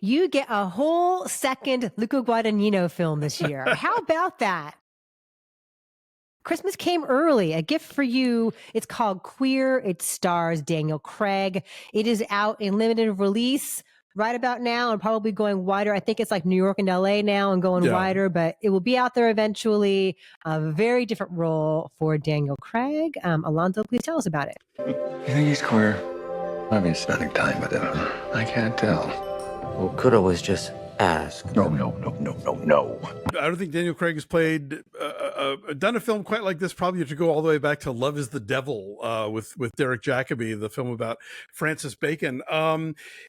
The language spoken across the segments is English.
You get a whole second Luca Guadagnino film this year. How about that? Christmas came early. A gift for you. It's called Queer. It stars Daniel Craig. It is out in limited release right about now and probably going wider. I think it's like New York and LA now and going wider, but it will be out there eventually. A very different role for Daniel Craig. Alonzo, please tell us about it. You think he's queer? I've been spending time with him. I can't tell. Well, could always just ask. No. I don't think Daniel Craig has played, done a film quite like this. Probably to go all the way back to Love is the Devil with Derek Jacobi, the film about Francis Bacon.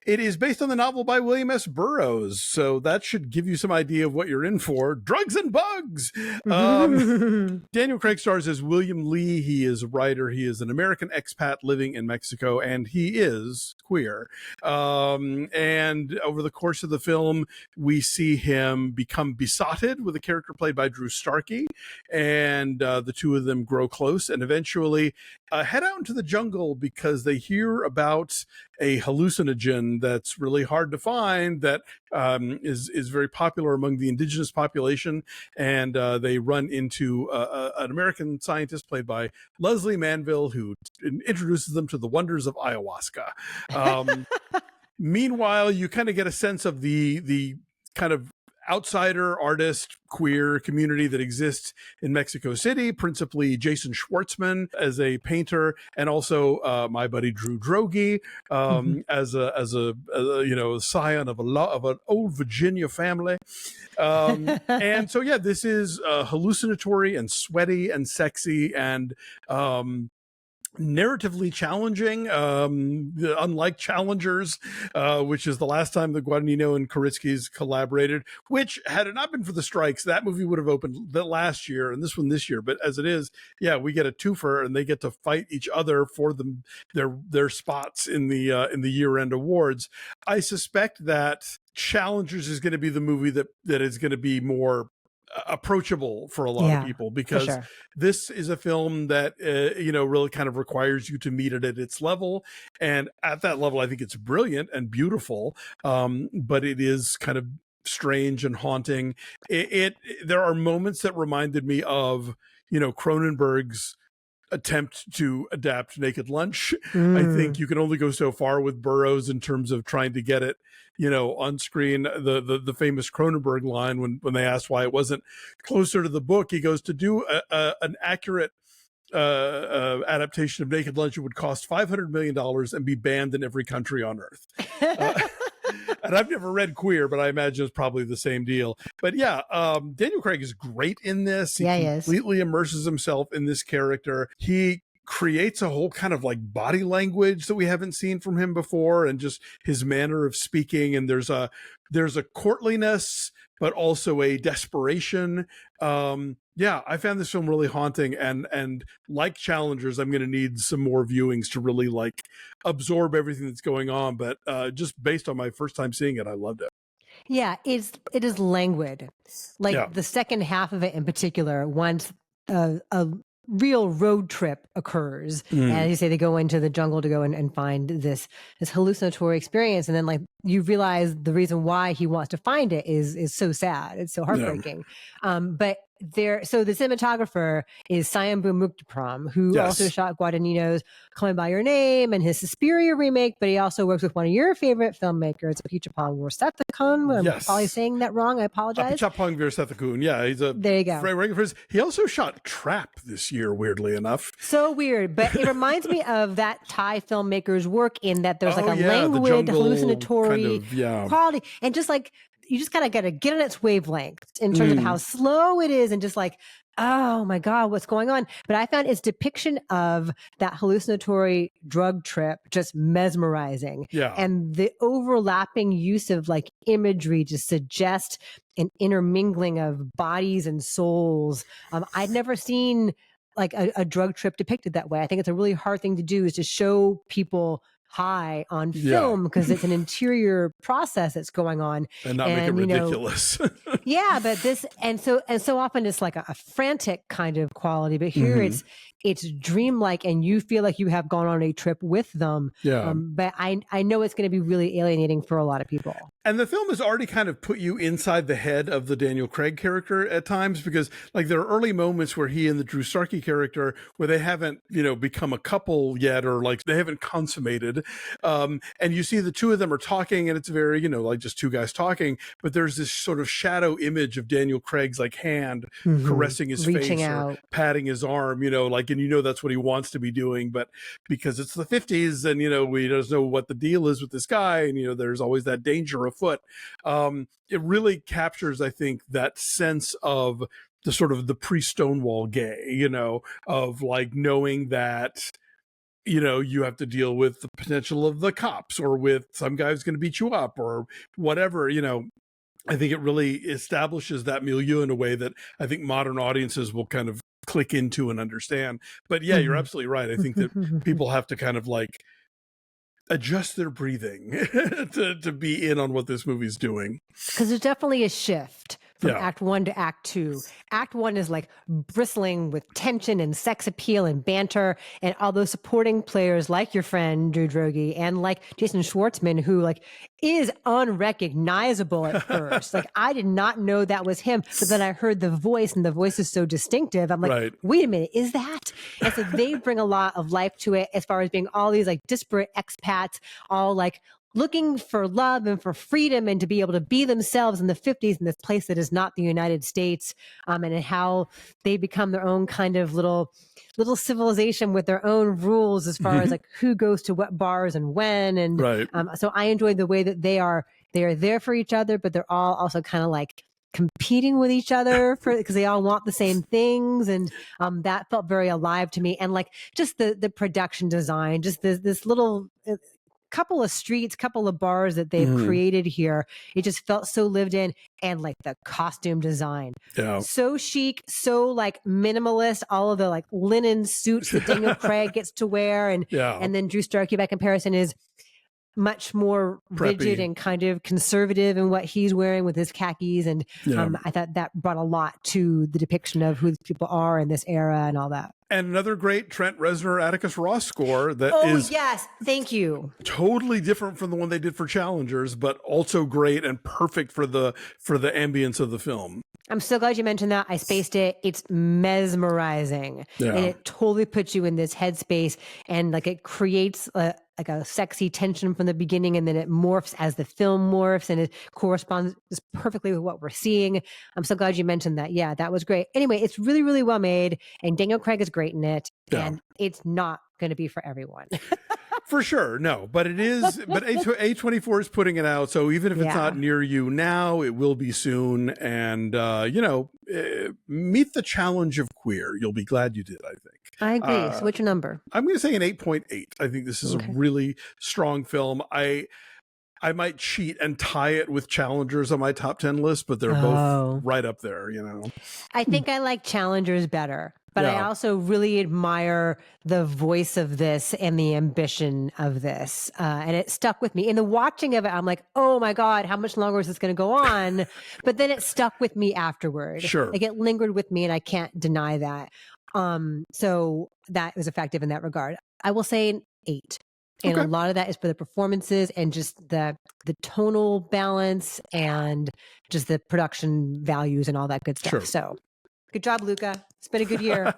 It is based on the novel by William S. Burroughs, so that should give you some idea of what you're in for. Drugs and bugs. Daniel Craig stars as William Lee. He is a writer. He is an American expat living in Mexico, and he is queer. And over the course of the film, we see him become besotted with a character played by Drew Starkey, and the two of them grow close and eventually head out into the jungle because they hear about a hallucinogen that's really hard to find that is very popular among the indigenous population, and they run into an American scientist played by Leslie Manville who introduces them to the wonders of ayahuasca. Meanwhile, you kind of get a sense of the kind of outsider artist queer community that exists in Mexico City, principally Jason Schwartzman as a painter, and also my buddy Drew Droege as a scion of an old Virginia family. And so yeah, this is hallucinatory and sweaty and sexy and narratively challenging, unlike Challengers, which is the last time that Guadagnino and Koritzkis collaborated, which had it not been for the strikes, that movie would have opened the last year and this one this year. But as it is, yeah, we get a twofer and they get to fight each other for their spots in the year-end awards. I suspect that Challengers is going to be the movie that is going to be more approachable for a lot of people, because this is a film that really kind of requires you to meet it at its level, and at that level I think it's brilliant and beautiful, but it is kind of strange and haunting. There are moments that reminded me of Cronenberg's attempt to adapt Naked Lunch. I think you can only go so far with Burroughs in terms of trying to get it on screen. The famous Cronenberg line when they asked why it wasn't closer to the book, he goes, to do an accurate adaptation of Naked Lunch, it would cost $500 million and be banned in every country on earth. And I've never read Queer, but I imagine it's probably the same deal. But yeah, Daniel Craig is great in this. He completely immerses himself in this character. He creates a whole kind of like body language that we haven't seen from him before, and just his manner of speaking. And there's a courtliness, but also a desperation. Yeah, I found this film really haunting, and like Challengers, I'm going to need some more viewings to really like absorb everything that's going on. But just based on my first time seeing it, I loved it. Yeah, it is languid. Like the second half of it in particular, once a real road trip occurs, and as you say, they go into the jungle to go and find this hallucinatory experience, and then like you realize the reason why he wants to find it is so sad. It's so heartbreaking. But so the cinematographer is Sayambhu Muktapram, who also shot Guadagnino's Call Me By Your Name and his Suspiria remake, but he also works with one of your favorite filmmakers, Apichatpong Weerasethakul. I'm probably saying that wrong. I apologize. Apichatpong Weerasethakul. Yeah, he's there you go. He also shot Trap this year, weirdly enough. So weird, but it reminds me of that Thai filmmaker's work in that there's like a languid, hallucinatory quality, and just like you just kind of got to get on its wavelength in terms of how slow it is, and just like, oh my God, what's going on? But I found its depiction of that hallucinatory drug trip just mesmerizing. Yeah. And the overlapping use of like imagery to suggest an intermingling of bodies and souls. I'd never seen like a drug trip depicted that way. I think it's a really hard thing to do, is to show people high on film, because it's an interior process that's going on, and not make it ridiculous. But this and so often it's like a frantic kind of quality, but here it's dreamlike and you feel like you have gone on a trip with them. Yeah. But I know it's going to be really alienating for a lot of people. And the film has already kind of put you inside the head of the Daniel Craig character at times, because like there are early moments where he and the Drew Starkey character, where they haven't, become a couple yet, or like they haven't consummated. And you see the two of them are talking, and it's very, like just two guys talking, but there's this sort of shadow image of Daniel Craig's like hand caressing his Reaching face out. or patting his arm, and that's what he wants to be doing. But because it's the 50s and, we don't know what the deal is with this guy, and, there's always that danger afoot. It really captures, I think, that sense of the sort of the pre-Stonewall gay, of like knowing that, you have to deal with the potential of the cops, or with some guy who's going to beat you up or whatever, I think it really establishes that milieu in a way that I think modern audiences will kind of click into and understand. But yeah, you're absolutely right. I think that people have to kind of like adjust their breathing to be in on what this movie's doing. Because there's definitely a shift from Act 1 to Act 2. Act 1 is like bristling with tension and sex appeal and banter, and all those supporting players like your friend Drew Droege and like Jason Schwartzman, who like is unrecognizable at first. Like I did not know that was him, but then I heard the voice, and the voice is so distinctive. I'm like, wait a minute, is that? And so they bring a lot of life to it, as far as being all these like disparate expats, all like looking for love and for freedom and to be able to be themselves in the 50s in this place that is not the United States, and how they become their own kind of little civilization with their own rules as far as like who goes to what bars and when. And so I enjoyed the way that they are there for each other, but they're all also kind of like competing with each other because they all want the same things. And that felt very alive to me. And like just the production design, just this little couple of streets, couple of bars that they've created here. It just felt so lived in. And like the costume design, so chic, so like minimalist, all of the like linen suits that Daniel Craig gets to wear. And then Drew Starkey by comparison is much more rigid and kind of conservative in what he's wearing with his khakis. And I thought that brought a lot to the depiction of who these people are in this era and all that. And another great Trent Reznor, Atticus Ross score that is yes, thank you. Totally different from the one they did for Challengers, but also great and perfect for the ambience of the film. I'm so glad you mentioned that. I spaced it. It's mesmerizing. And it totally puts you in this headspace, and like it creates like a sexy tension from the beginning, and then it morphs as the film morphs, and it corresponds just perfectly with what we're seeing. I'm so glad you mentioned that. Yeah, that was great. Anyway, it's really, really well made, and Daniel Craig is great in it, and it's not going to be for everyone. For sure, no, but it is. But A24 is putting it out, so even if it's not near you now, it will be soon. And meet the challenge of queer. You'll be glad you did, I think. I agree. So what's your number? I'm going to say an 8.8. I think this is a really strong film. I might cheat and tie it with Challengers on my top 10 list, but they're both right up there, I think I like Challengers better, but I also really admire the voice of this and the ambition of this. And it stuck with me. In the watching of it, I'm like, oh my God, how much longer is this going to go on? But then it stuck with me afterward. Sure. Like it lingered with me, and I can't deny that. So that was effective in that regard. I will say an 8. And a lot of that is for the performances and just the tonal balance and just the production values and all that good stuff. Sure. So good job, Luca. It's been a good year.